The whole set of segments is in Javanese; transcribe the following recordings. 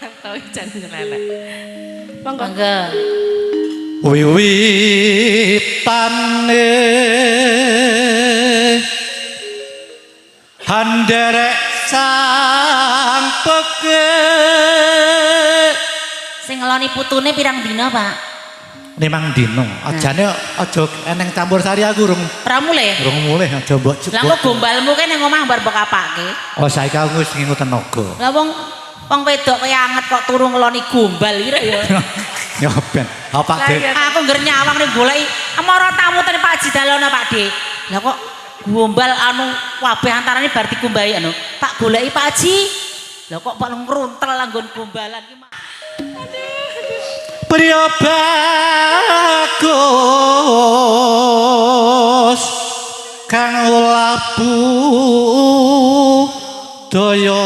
Tau jan lelek. Monggo. Wiwitane handerek sang peke Sing ngeloni putune pirang dina, Pak? 5 dino. Ajane aja eneng campur sari aku rung Pramule. mulih aja mbok Lah kok gombalmu kan nang omah bar mbok apake? Oh saiki aku wis ngingu tenaga. Lah wong wedok kaya anget kok turu ngeloni gombal iki ya. Ya ben. Apa Dik? Aku ngger nyawang ning goleki amara tamu tene Pak Haji Dalono Pak Dik. Lah kok gombal anu kabeh antarane bar dikumbahi anu. Tak goleki Pak Haji. Lah kok paling ngruntel anggon gombalan iki. Priya bagus kang labu daya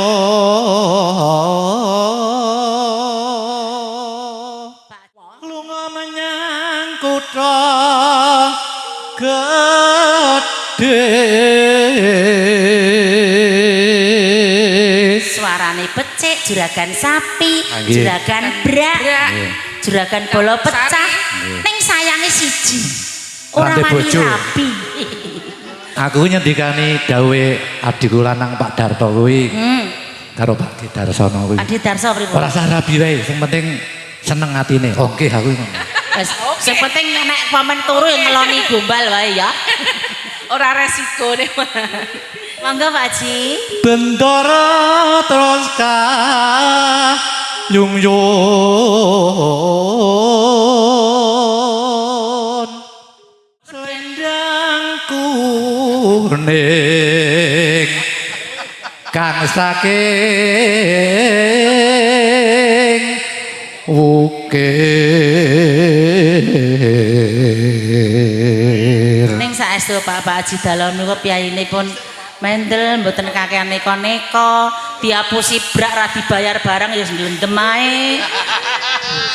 lunga menyang kutha gedhe Suarane becik, juragan sapi, juragan brak. Juragan bola pecah ning sayange siji ora wani rabi. Aku nyendikani dawe adikku lanang Pak Darto kuwi karo Pak Didarsono kuwi. Pak Didarso pripun? Ora usah rabi wae, sing penting seneng atine. Oke aku ngono. Wes sing penting nek pamen turu ngeloni gombal wae ya. Ora resikone. Monggo Pak Haji. Bendara terus yung yun selendang kuning kang saking ukir Ning saestu Pak Haji Dalono kok piyayinipun mendel mboten kakean neko-neko, diapusi brak ra dibayar barang ya ndendem ae.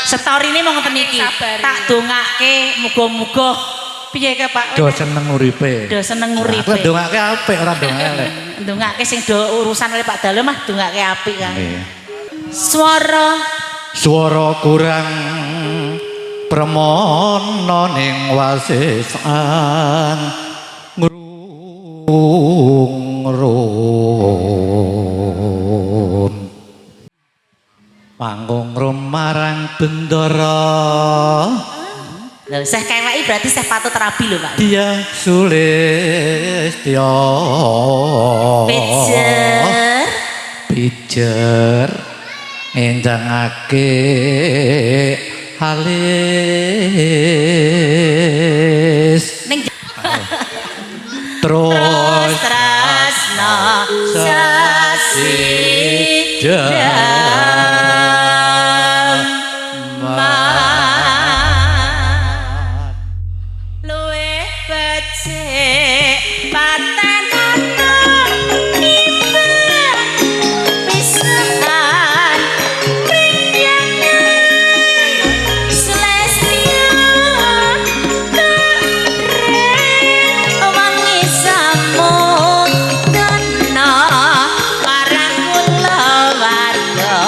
Storine mung ngoten iki. Tak dongake muga-muga piye ke Pak? do seneng uripe. Do seneng uripe. Aku dongake apik ora dongake elek. Ndongake sing do urusan karo Pak Dalo mah dongake apik kae. Swara kurang permono ning wasesan ngrung panggung marang bendara lho seh keweki berarti seh patut rabi lho Pak. dia sulistya pijer enjangake halis Ning terus tresna sasidam luwih becik paten ana nimbang pisahan priyangan selestia keren wangi samud dana marang kula warga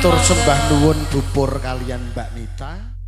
matur sembah nuwun bubur kalian Mbak Nita.